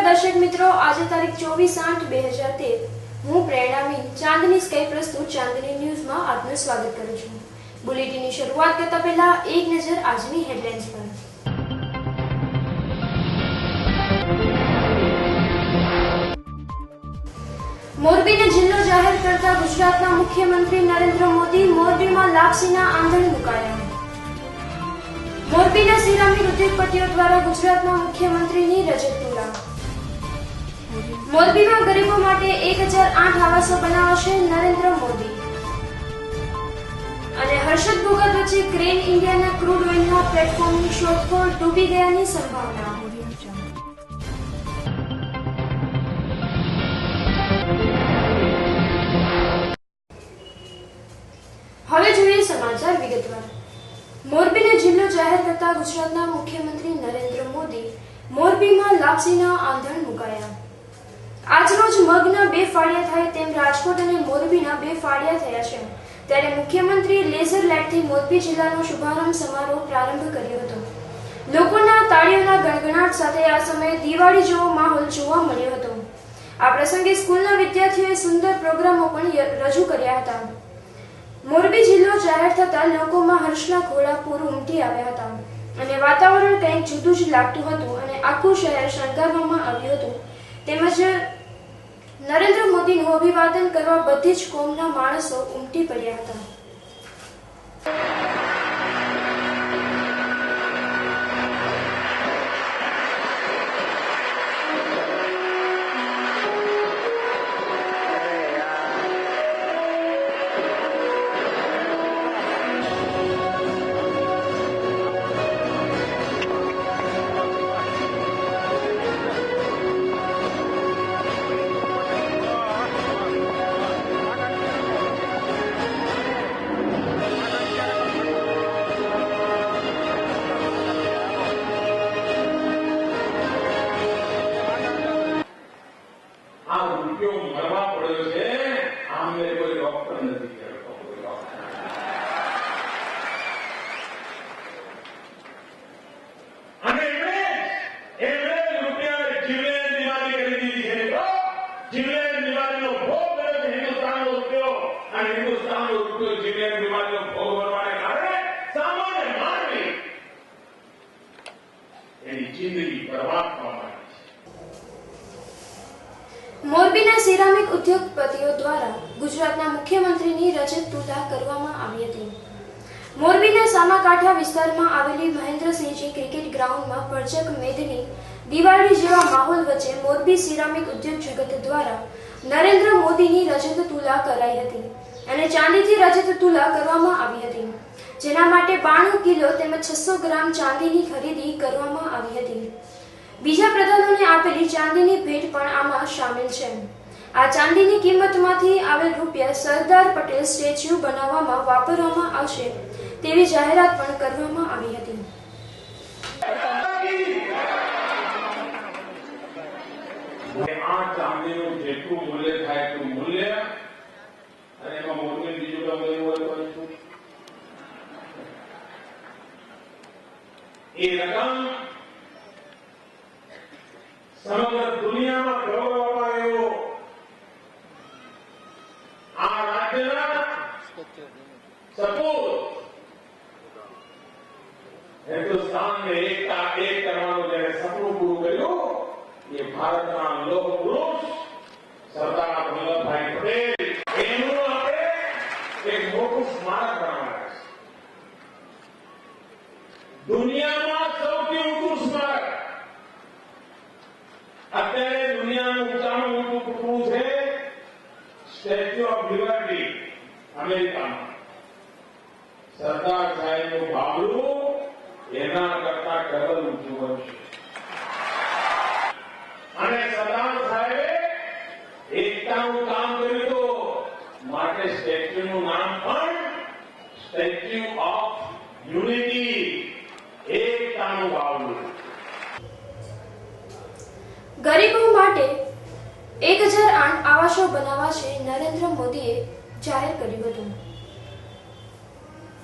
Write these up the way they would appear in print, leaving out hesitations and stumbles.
દર્શક મિત્રો, આજે તારીખ 24/8/2013 હું પ્રેરણામી ચાંદની સ્કાય પ્રસ્તુત ચાંદની ન્યૂઝમાં આપનું સ્વાગત કરું છું। બુલેટિનની શરૂઆત કરતા પહેલા એક નજર આજની હેડલાઇન્સ પર। મોરબીને જિલ્લો જાહેર કરતા ગુજરાતના મુખ્યમંત્રી નરેન્દ્ર મોદી મોરબીમાં લાપસીના આંધણ મુકાયા। મોરબીના સિરામિક ઉદ્યોગપતિઓ દ્વારા ગુજરાતના મુખ્યમંત્રીની રજત તુલા। મોરબીમાં ગરીબો માટે 1008 આવાસો બનાવશે નરેન્દ્ર મોદી। અને હર્ષદ ભોગત વચ્ચે ક્રેન ઇન્ડિયાના ક્રૂડ ઓઇલના પ્લેટફોર્મની શોધખોળ ડૂબી ગયાની સંભાવના। હવે જોઈએ સમાચાર વિગતવાર। મોરબીને જિલ્લો જાહેર કરતા ગુજરાતના મુખ્યમંત્રી નરેન્દ્ર મોદી મોરબીમાં લાપસીના આંધણ મુકાયા। આજરોજ મગના 2 ફાળિયા થાય તેમ રાજકોટ અને મોરબીના 2 ફાળિયા થયા છે, ત્યારે મુખ્યમંત્રી લેઝર લાઇટથી મોરબી જિલ્લાનો શુભારંભ સમારોહ પ્રારંભ કર્યો હતો। લોકોના તાળીઓના ગણગણાટ સાથે આ સમયે દિવાળી જેવો માહોલ જોવા મળ્યો હતો। આ પ્રસંગે સ્કૂલના વિદ્યાર્થીઓએ સુંદર પ્રોગ્રામો પણ રજૂ કર્યા હતા। મોરબી જિલ્લો જાહેર થતા લોકોમાં હર્ષના ઘોડા પૂર ઉમટી આવ્યા હતા અને વાતાવરણ કંઈક જુદું જ લાગતું હતું અને આખું શહેર શણગારવામાં આવ્યું હતું। તેમજ નરેન્દ્ર મોદીનું અભિવાદન કરવા બધી જ કોમના માણસો ઉમટી પડ્યા હતા। મોરબીના સિરામિક ઉદ્યોગપતિઓ દ્વારા ગુજરાતના મુખ્યમંત્રીની રજત તુલા કરવામાં આવી હતી। મોરબીના સામાકાંઠા વિસ્તારમાં આવેલી મહેન્દ્રસિંહજી ક્રિકેટ ગ્રાઉન્ડમાં ભરચક મેદની દિવાળી જેવા માહોલ વચ્ચે મોરબી સિરામિક ઉદ્યોગ જગત દ્વારા નરેન્દ્ર મોદીની રજત તુલા કરાઈ હતી અને ચાંદીથી રજત તુલા કરવામાં આવી હતી, જેના માટે 92 કિલો તેમજ 600 ગ્રામ ચાંદીની ખરીદી કરવામાં આવી હતી। બીજા પ્રધાનોને આપેલી ચાંદીની ભેટ પણ આમાં સામેલ છે। આ ચાંદીની કિંમતમાંથી આવેલ રૂપિયા સરદાર પટેલ સ્ટેચ્યુ બનાવવામાં વાપરવામાં આવશે તેવી જાહેરાત પણ કરવામાં આવી હતી। આ ચાંદીનું જેટલું મૂલ્ય થાય એટલું મૂલ્ય અને એમાં મોરબી બીજું ગમે એવું હોય તો એ રકમ સમગ્ર દુનિયામાં ગૌરવ અપાય એવો આ રાજ્યના સપૂત હિન્દુસ્તાનને એકતા એક કરવાનું જયારે સપનું પૂરું કર્યું એ ભારતના લોહ પુરુષ સરદાર વલ્લભભાઈ પટેલ એનું આપણે એક મોટું સ્મારક બનાવવાનું છે। દુનિયામાં સૌથી ઊંચું સ્મારક અત્યારે દુનિયાનું ઊંચામાં ઊંચું ટુકડું છે સ્ટેચ્યુ ઓફ લિબર્ટી અમેરિકામાં। સરદાર સાહેબનું બાબરું એના કરતા ડબલ ઊંચું બનશે અને સરદાર સાહેબે એકતાનું કામ કર્યું તો માટે સ્ટેચ્યુનું નામ પણ સ્ટેચ્યુ ઓફ યુનિટી, એકતાનું બાવળું। ગરીબો માટે 1008 આવાસો બનાવવા છે નરેન્દ્ર મોદીએ જાહેર કર્યું હતું।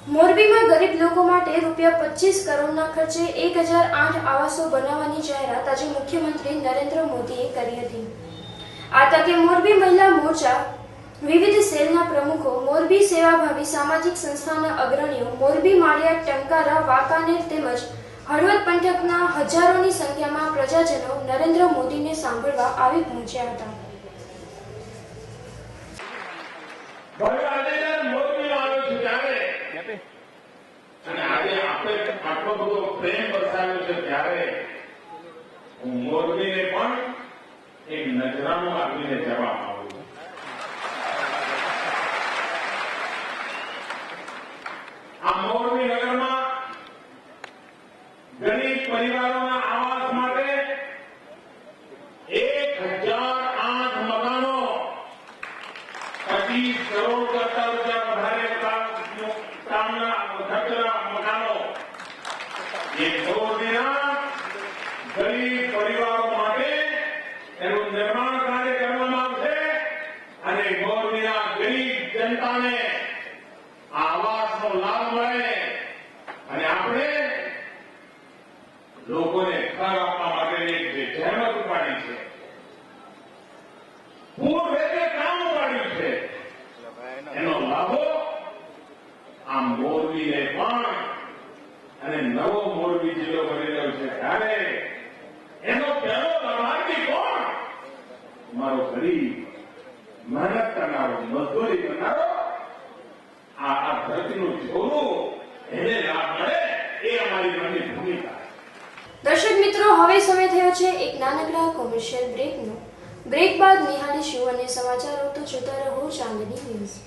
મોરબીમાં ગરીબ લોકો માટે ₹25 કરોડના ખર્ચે 1008 આવાસો બનાવવાની જાહેરાત આજે મુખ્યમંત્રી નરેન્દ્ર મોદીએ કરી હતી. આ તકે મોરબી મહિલા મોરચા, વિવિધ સેલના પ્રમુખો, મોરબી સેવાભાવી સામાજિક સંસ્થાના અગ્રણીઓ, મોરબી માળિયા, ટંકારા, વાંકાનેર તેમજ હળવદ પંથકના હજારોની સંખ્યામાં પ્રજાજનો નરેન્દ્ર મોદીને સાંભળવા આવી પહોંચ્યા હતા. અને આજે આપણે આટલો બધો પ્રેમ વરસાવ્યો છે ત્યારે હું મોરબીને પણ એક નજરાનો આપીને જવાબ આપું છું. આ મોરબી નગરમાં ગરીબ પરિવારોના આવાસ માટે 1008 મકાનો 25 કરોડ કરતા રૂપિયા વધારે કામના ખર્ચના મકાનો એ મોરબીના ગરીબ પરિવારો માટે એનું નિર્માણ કાર્ય કરવામાં આવશે અને મોરબીના ગરીબ જનતાને આવાસનો લાભ મળે અને આપણે લોકોને ઘર આપવા માટેની જે જહેમત ઉપાડી છે, પૂર્વ રીતે કામ ઉપાડ્યું છે, એનો લાભો આ મોરબીને પણ અને નવો મોરબી જિલ્લો બની રહ્યો છે ત્યારે એનો પહેલો લાભાર્થી કોણ? મારો ગરીબ, મહેનત કરનારો, મજદૂરી કરનારો, આ ધરતીનું છોરું એને લાભ મળે એ અમારી મનની ભૂમિકા. દર્શક મિત્રો, હવે સમય થયો છે એક નાનકડા કોમર્શિયલ બ્રેકનો. બ્રેક બાદ નિહાળીશું અને સમાચારો તો જોતા રહો ચાંદની ન્યૂઝ.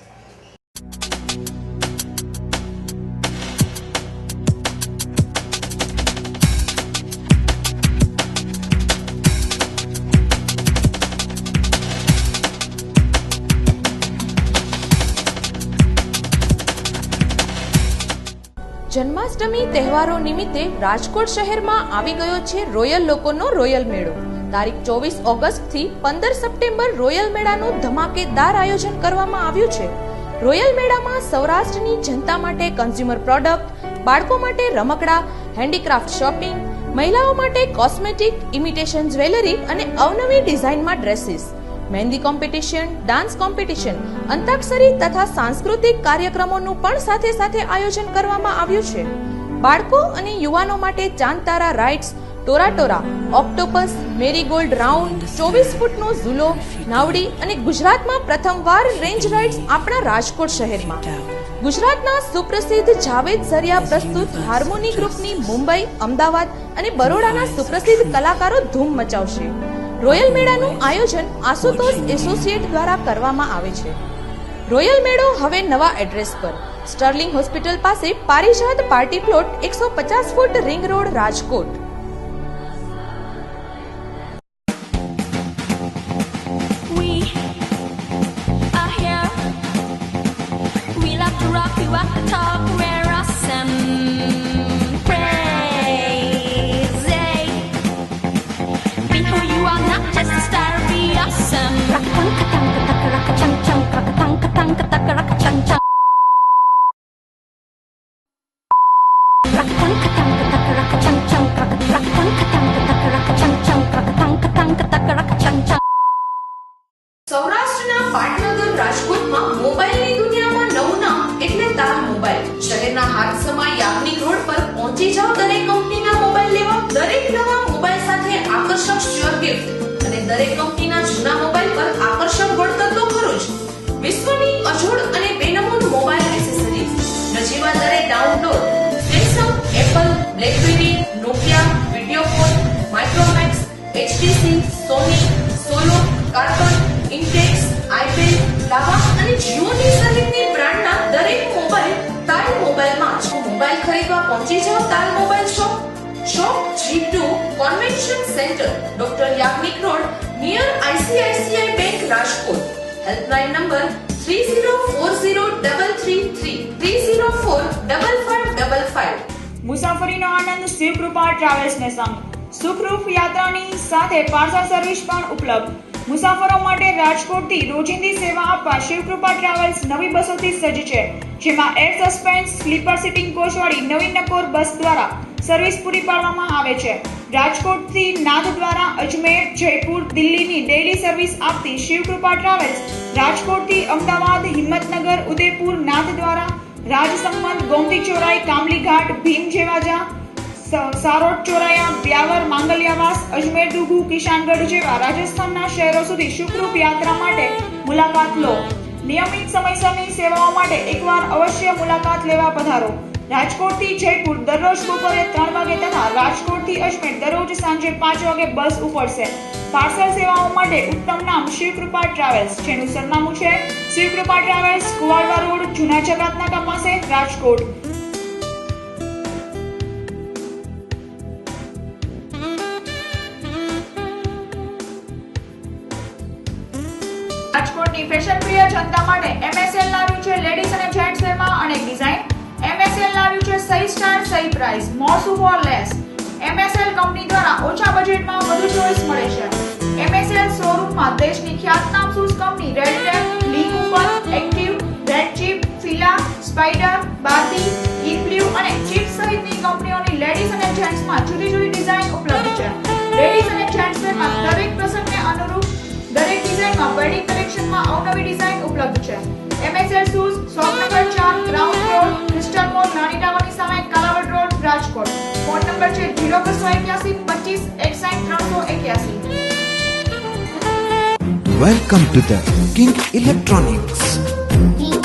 જન્માષ્ટમી તહેવારો નિમિત્તે રાજકોટ શહેરમાં આવી ગયો છે રોયલ લોકોનો રોયલ મેળો. તારીખ 24 ઓગસ્ટથી 15 સપ્ટેમ્બર રોયલ મેળાનું ધમાકેદાર આયોજન કરવામાં આવ્યું છે. રોયલ મેળામાં સૌરાષ્ટ્રની જનતા માટે કન્ઝ્યુમર પ્રોડક્ટ, બાળકો માટે રમકડા, હેન્ડીક્રાફ્ટ શોપિંગ, મહિલાઓ માટે કોસ્મેટિક, ઇમિટેશન જ્વેલરી અને અવનવી ડિઝાઇનમાં ડ્રેસીસ, મહેંદી કોમ્પિટિશન, ડાન્સ કોમ્પિટિશન, અંતાક્ષરી તથા સાંસ્કૃતિક કાર્યક્રમોનું પણ સાથે સાથે આયોજન કરવામાં આવ્યું છે. બાળકો અને યુવાનો માટે ચાંદતારા રાઇડ્સ, ટોરા, ઓક્ટોપસ, મેરીગોલ્ડ રાઉન્ડ, 24 ફૂટનો ઝૂલો, નાવડી અને ગુજરાતમાં પ્રથમવાર રેન્જ રાઇડ્સ આપણા રાજકોટ શહેરમાં. ગુજરાતના સુપ્રસિદ્ધ જાવેદ ઝરિયા પ્રસ્તુત હાર્મોની ગ્રુપની મુંબઈ, અમદાવાદ અને બરોડાના સુપ્રસિદ્ધ કલાકારો ધૂમ મચાવશે. રોયલ મેળાનું આયોજન આશુતોષ એસોસિએટ દ્વારા કરવામાં આવે છે. રોયલ મેળો હવે નવા એડ્રેસ પર, સ્ટર્લિંગ હોસ્પિટલ પાસે, Parijat party plot, 150 foot ring road, Rajkot. સૌરાષ્ટ્રના પાટનગર રાજકોટમાં મોબાઈલની દુનિયામાં નવું નામ એટલે તાર મોબાઈલ. શહેરના હાથસમા યાજ્ઞિક રોડ પર પહોંચી જાવ દરેક કંપનીના મોબાઈલ લેવા. દરેક નવા મોબાઈલ સાથે આકર્ષક શ્યોર ગિફ્ટ અને દરેક કંપનીના જૂના મોબાઈલ પર આકર્ષક વળતર તો ખરું જ. વિશ્વની અજોડ અને બેનમૂન મોબાઈલ એસેસરીઝ, નજીવા દરે download. Samsung, Apple, BlackBerry, Nokia, Videocon, Micromax, HTC, Sony, Xolo, Karbonn, Intex, આઈપેલ, લાવા અને જીઓની સહિતની બ્રાન્ડના દરેક મોબાઈલ તાલ મોબાઈલમાં જ. મોબાઈલ ખરીદવા પહોંચી જાવ તાલ mobile shop G2 convention centre, doctor Yagnik road, near ICICI bank, Rajkot. Helpline number 30403333 3045555. મુસાફરીનો આનંદ શિવકૃપા ટ્રાવેલ્સને સંગ. સુખરૂપ યાત્રાની સાથે પાર્સલ સર્વિસ પણ ઉપલબ્ધ. મુસાફરો માટે રાજકોટથી રોજિંદી સેવા આપવા શિવકૃપા ટ્રાવેલ્સ નવી બસોથી સજ્જ છે. જેમાં એર સસ્પેન્સ સ્લીપર સીટિંગ કોચવાળી નવી નકોર બસ દ્વારા સર્વિસ પૂરી પાડવામાં આવે છે. રાજકોટથી નાથ દ્વારા અજમેર, જયપુર, દિલ્હીની ડેઇલી સર્વિસ આપતી શિવકૃપા ટ્રાવેલ્સ રાજકોટથી અમદાવાદ, હિંમતનગર, ઉદયપુર, નાથ દ્વારા રાજસંમત, ગોમતી ચોરાઈ, કામલી ઘાટ, ભીમ જેવાજા, સારોટ ચોરાયા, બ્યાવર, માંગલિયાવાસ, અજમેર ડુગુ, કિશાનગઢ જેવા રાજસ્થાનના શહેરો સુધી સુખરૂપ યાત્રા માટે મુલાકાત લો. નિયમિત સમયસરની સેવાઓ માટે એકવાર અવશ્ય મુલાકાત લેવા પધારો. રાજકોટથી જયપુર દરરોજ બપોરે 3 વાગે તથા રાજકોટથી અજમેર દરરોજ સાંજે 5 વાગે બસ ઉપડશે. પાર્સલ સેવાઓ માટે ઉત્તમ નામ શિવકૃપા ટ્રાવેલ્સ, જેનું સરનામું છે શિવકૃપા ટ્રાવેલ્સ, કુવાડવા રોડ, જૂના જગતનાકા પાસે, રાજકોટ. રાજકોટની ફેશન પ્રિય જનતા માટે MSL લાવ્યું છે લેડીઝ અને જેન્ટ્સ વેરમાં અનેક ડિઝાઇન. MSL લાવ્યું છે સહી સ્ટાર, સહી પ્રાઇસ, મોર સુ ફોર લેસ. MSL કંપની દ્વારા ઓછા બજેટમાં વધુ ચોઇસ મળે છે. MSL શોરૂમમાં દેશની ખ્યાતનામ shoes company Red Tape, Lee Cooper, Active, Red Chief, Fila, Spider, Barbie, ઇનબ્લ્યુ અને ચીપ સહિતની કંપનીઓની લેડીઝ અને જેન્ટ્સમાં જુદી જુદી ડિઝાઇન ઉપલબ્ધ છે. લેડીઝ અને જેન્ટ્સ વેરમાં દરેક પ્રસંગને અનુરૂપ દરેક ડિઝાઇનમાં વેડિંગ કલેક્શનમાં અવનવી ડિઝાઇન ઉપલબ્ધ છે. MSL shoes, shop number 4, ground floor, crystal mall, નાની ટાવરની સામે, Kalawad road, Rajkot. Phone number છે 0281 25 61 381. Welcome to the King Electronics. King.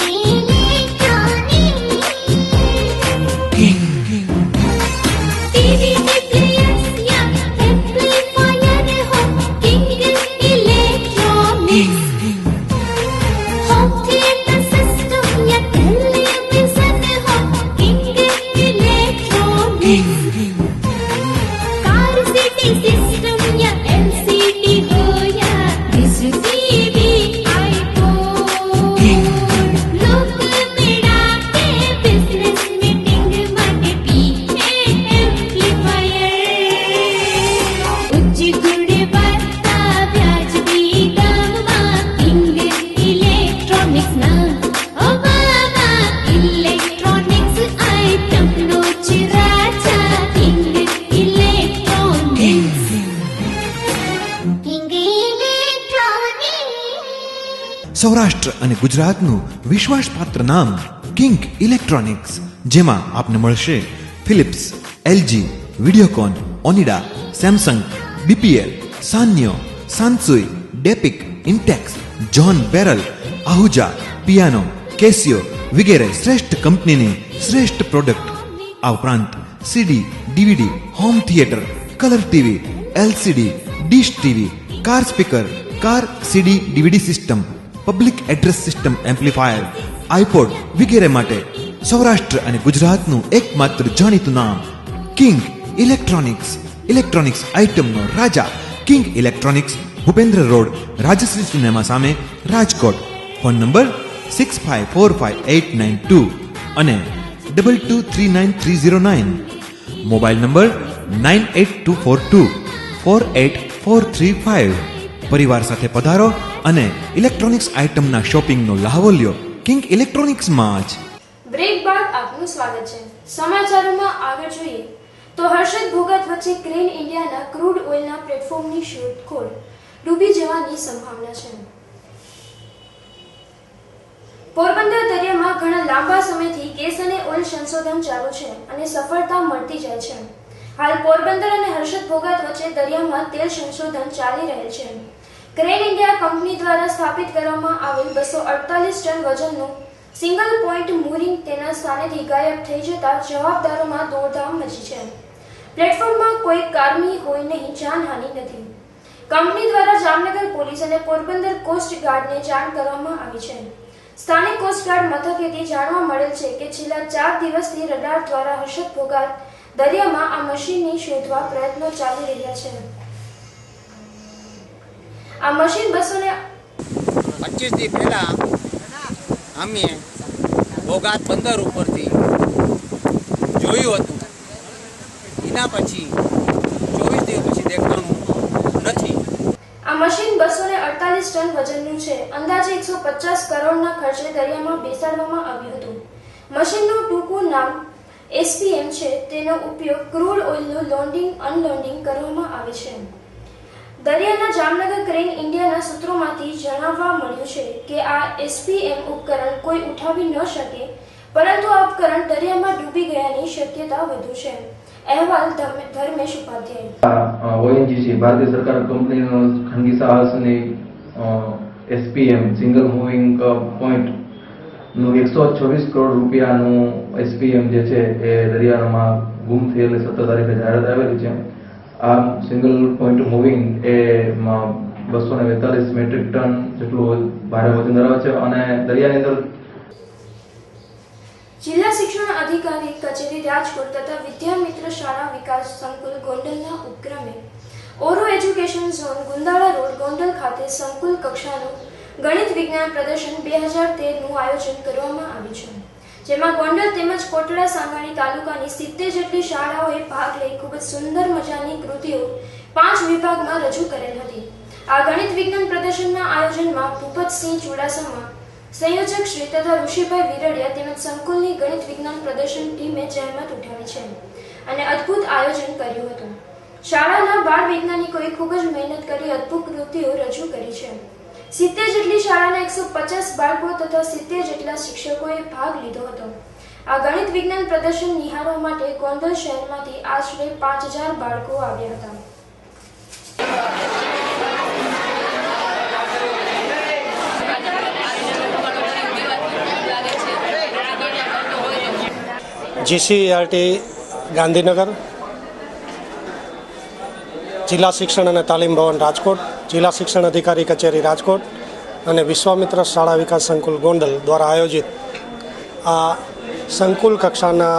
Saurashtra અને ગુજરાતનું વિશ્વાસપાત્ર નામ કિંગ ઇલેક્ટ્રોનિક્સ, જેમાં આપને મળશે Philips, LG, Videocon, Onida, Samsung, BPL, Sanyo, Sansui, ડેપિક, ઇન્ટેક્સ, જ્હોન બેરલ, આહુજા, પિયાનો, કેસિયો વગેરે શ્રેષ્ઠ કંપનીની શ્રેષ્ઠ પ્રોડક્ટ. આ ઉપરાંત CD, DVD, home theatre, colour TV, LCD, dish TV, car speaker, car CD DVD system, public address system amplifier, iPod વગેરે માટે સૌરાષ્ટ્ર અને ગુજરાતનું એકમાત્ર જાણીતું નામ કિંગ ઇલેક્ટ્રોનિક્સ. ઇલેક્ટ્રોનિક્સ આઇટમનો રાજા king electronics, Bhupendra road, Rajshree cinema સામે, રાજકોટ. ફોન નંબર 65458992 અને 223939. Mobile number 9824248435. પરિવાર સાથે પધારો અને ઇલેક્ટ્રોનિક્સ આઇટમના શોપિંગનો લાહવો લ્યો કિંગ ઇલેક્ટ્રોનિક્સમાં જ. બ્રેક બાદ આપનું સ્વાગત છે. સમાચારોમાં આગળ જોઈએ તો હર્ષદ ભોગત વચ્ચે ક્રેન ઇન્ડિયાના ક્રૂડ ઓઇલના પ્લેટફોર્મની શોધખોળ ડૂબી જવાની સંભાવના છે. પોરબંદર દરિયામાં ઘણા લાંબા સમયથી ગેસ અને ઓઇલ સંશોધન ચાલુ છે અને સફળતા મળતી જાય છે. હાલ પોરબંદર અને હર્ષદ ભોગત વચ્ચે દરિયામાં તેલ સંશોધન ચાલી રહેલ છે. ક્રેન ઇન્ડિયા કંપની દ્વારા સ્થાપિત કરવામાં આવેલ 248 ટન વજનનું સિંગલ પોઈન્ટ મૂરિંગ તેના સ્થાનેથી ગાયબ થઈ જતા જવાબદારોમાં દોડધામ મચી છે. પ્લેટફોર્મમાં કોઈ કારમી હોય નહીં, જાનહાનિ નથી. કંપની દ્વારા જામનગર પોલીસ અને પોરબંદર કોસ્ટ ગાર્ડને જાણ કરવામાં આવી છે. સ્થાનિક કોસ્ટગાર્ડ મથકેથી જાણવા મળેલ છે કે છેલ્લા 4 દિવસથી રડાર દ્વારા હર્ષદ ભોગાત દરિયામાં આ મશીનની શોધવા પ્રયત્નો ચાલી રહ્યા છે. આ મશીન 25 દી પહેલા અમે ભોગાત બંદર ઉપરથી જોયું હતું. એના પછી 24 દિવસ પછી દેખાણું નથી. આ મશીન 248 ટન વજનનું છે. અંદાજે 150 કરોડના ખર્ચે દરિયામાં બેસાડવામાં આવ્યું હતું. મશીનનું ટૂંકું નામ SPM છે. તેનો ઉપયોગ ક્રૂડ ઓઇલનું લોડિંગ અનલોડિંગ કરવામાં આવે છે. દરિયાના જામનગર ક્રેન ઇન્ડિયાના સૂત્રોમાંથી જાણવા મળ્યું છે કે આ SPM ઉપકરણ કોઈ ઉઠાવી ન શકે, પરંતુ આ ઉપકરણ દરિયામાં ડૂબી ગયાની શક્યતા વધુ છે. અહેવાલ ધર્મેશ ઉપાધ્યાય. ONGC ભારતીય સરકાર કંપનીનો ખાનગી સાહસની SPM સિંગલ મૂવિંગ પોઈન્ટ નું 126 કરોડ રૂપિયાનું SPM જે છે એ દરિયામાં ગુમ થયેલી 17 તારીખે જાહેરાત આવેલી છે. આ સિંગલ પોઈન્ટ મૂવિંગ એ 242 મેટ્રિક ટન જેટલું ભારે વજન ધરાવે છે અને દરિયાની અંદર જિલ્લા શિક્ષણ અધિકારી કચેરી રાજકોટ તથા વિદ્યામિત્ર શાળા વિકાસ સંકુલ ગોંડલના ઉપક્રમે ઓરો education zone Gundala road Gondal ખાતે સંકુલ કક્ષાનું ગણિત વિજ્ઞાન પ્રદર્શન 2013નું આયોજન કરવામાં આવ્યું છે. જેમાં ગોંડલ તેમજ કોટડા સાંગાણી તાલુકાની 70 જેટલી શાળાઓએ ભાગ લઈ ખૂબ જ સુંદર મજાની કૃતિઓ 5 વિભાગમાં રજૂ કરેલ હતી. આ ગણિત વિજ્ઞાન પ્રદર્શનના આયોજનમાં ભૂપતસિંહ ચુડાસમા, સંયોજક શ્રી તથા ઋષિભાઈ વિરડિયા તેમજ સંકુલની ગણિત વિજ્ઞાન પ્રદર્શન ટીમે જહેમત ઉઠાવી છે અને અદ્ભુત આયોજન કર્યું હતું. શાળાના બાળ વૈજ્ઞાનિકોએ ખૂબ જ મહેનત કરી અદ્ભુત કૃતિઓ રજૂ કરી છે. 70 જેટલી શાળાના 150 બાળકો તથા 70 જેટલા શિક્ષકોએ ભાગ લીધો હતો. આ ગણિત વિજ્ઞાન પ્રદર્શન નિહાળવા માટે ગોંડલ શહેરમાંથી આશરે 5000 બાળકો આવ્યા હતા. GCERT ગાંધીનગર, જિલ્લા શિક્ષણ અને તાલીમ ભવન રાજકોટ, જિલ્લા શિક્ષણ અધિકારી કચેરી રાજકોટ અને વિશ્વામિત્ર શાળા વિકાસ સંકુલ ગોંડલ દ્વારા આયોજિત આ સંકુલ કક્ષાના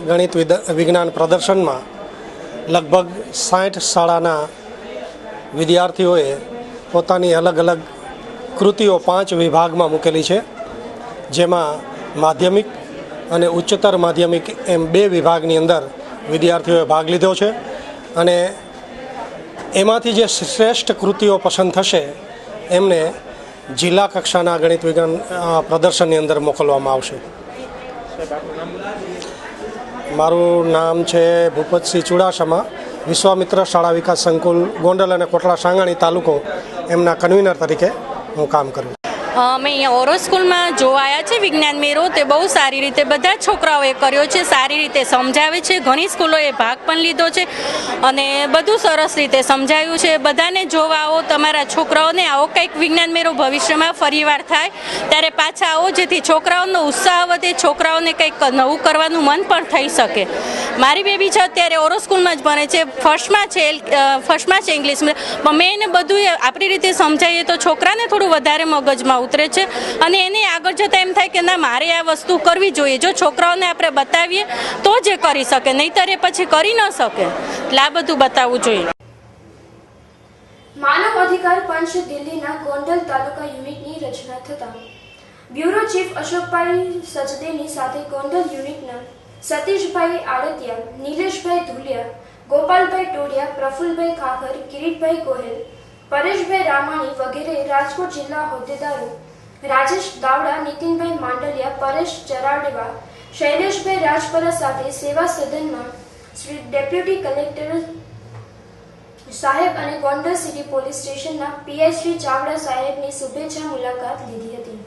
ગણિત વિજ્ઞાન પ્રદર્શનમાં લગભગ 60 શાળાના વિદ્યાર્થીઓએ પોતાની અલગ અલગ કૃતિઓ 5 વિભાગમાં મૂકેલી છે. જેમાં માધ્યમિક અને ઉચ્ચતર માધ્યમિક એમ 2 વિભાગની અંદર વિદ્યાર્થીઓએ ભાગ લીધો છે અને એમાંથી જે શ્રેષ્ઠ કૃતિઓ પસંદ થશે એમને જિલ્લા કક્ષાના ગણિત વિજ્ઞાન પ્રદર્શનની અંદર મોકલવામાં આવશે. મારું નામ છે ભૂપતસિંહ ચુડાસમા, વિશ્વામિત્ર શાળા વિકાસ સંકુલ ગોંડલ અને કોટડા સાંગાણી તાલુકો એમના કન્વીનર તરીકે હું કામ કરું. અમે અહીંયા ઓરો સ્કૂલમાં જોવાયા છે વિજ્ઞાન મેળો. તે બહુ સારી રીતે બધા છોકરાઓએ કર્યો છે, સારી રીતે સમજાવે છે. ઘણી સ્કૂલોએ ભાગ પણ લીધો છે અને બધું સરસ રીતે સમજાયું છે. બધાને જોવા આવો, તમારા છોકરાઓને આવો કંઈક વિજ્ઞાન મેળો ભવિષ્યમાં ફરીવાર થાય ત્યારે પાછા આવો, જેથી છોકરાઓનો ઉત્સાહ વધે, છોકરાઓને કંઈક નવું કરવાનું મન પણ થઈ શકે. મારી બેબી છે અત્યારે ઓરો સ્કૂલમાં જ ભણે છે, ફર્સ્ટમાં છે ઇંગ્લિશ મીડિયમ. મેં એને બધું આપણી રીતે સમજાવીએ તો છોકરાને થોડું વધારે મગજમાં ઉતરે છે અને એને આગળ જતાં એમ થાય કે ના, મારે આ વસ્તુ કરવી જોઈએ. જો છોકરાઓને આપણે બતાવીએ તો જ એ કરી શકે, નહીંતર એ પછી કરી ન શકે. એટલે આ બધું બતાવવું જોઈએ. માનવ અધિકાર પંચ દિલ્હીના ગોંડલ તાલુકા યુનિટની રચના થતા બ્યુરો ચીફ અશોકભાઈ સચદેની સાથે ગોંડલ યુનિટના સતીશભાઈ આડતિયા, નિલેશભાઈ ધુલિયા, ગોપાલભાઈ ટોડિયા, પ્રફુલભાઈ ખાખર, કિરીટભાઈ ગોહેલ, પરેશભાઈ રામાણી વગેરે રાજકોટ જિલ્લા હોદ્દેદારો રાજેશ દાવડા, નીતિનભાઈ માંડલિયા, પરેશ ચરાડવા, શૈલેષભાઈ રાજપરા સાથે સેવા સદનમાં શ્રી ડેપ્યુટી કલેક્ટર સાહેબ અને ગોંડલ સિટી પોલીસ સ્ટેશનના PI શ્રી ચાવડા સાહેબની શુભેચ્છા મુલાકાત લીધી હતી.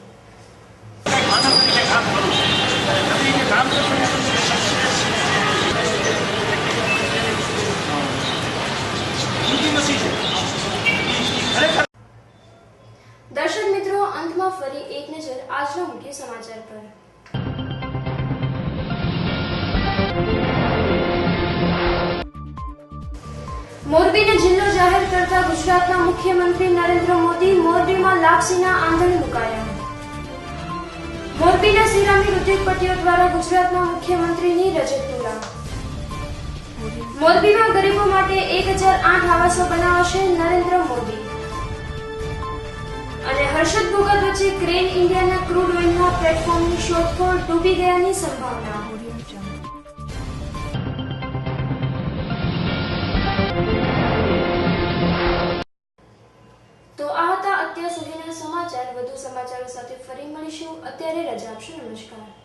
દર્શક મિત્રો, અંતમાં ફરી એક નજર આજના મુખ્ય સમાચાર પર. મોરબીને જિલ્લો જાહેર કરતા ગુજરાતના મુખ્યમંત્રી નરેન્દ્ર મોદી મોરબીમાં લાપસીના આંધણ મુકાયા. મોરબીના સિરામિક ઉદ્યોગપતિઓ દ્વારા ગુજરાતના મુખ્યમંત્રીની રજતપુરા. મોરબીમાં ગરીબો માટે 1008 આવાસો બનાવશે નરેન્દ્ર મોદી. અને હર્ષદ ભોગત વચ્ચે ક્રેન ઇન્ડિયાના ક્રૂડ ઓઇલના પ્લેટફોર્મની શોધખોળ, ડૂબી ગયાની સંભાવના. તો આ હતા અત્યાર સુધીના સમાચાર. વધુ સમાચારો સાથે ફરી મળીશું. અત્યારે રજા આપશો. નમસ્કાર.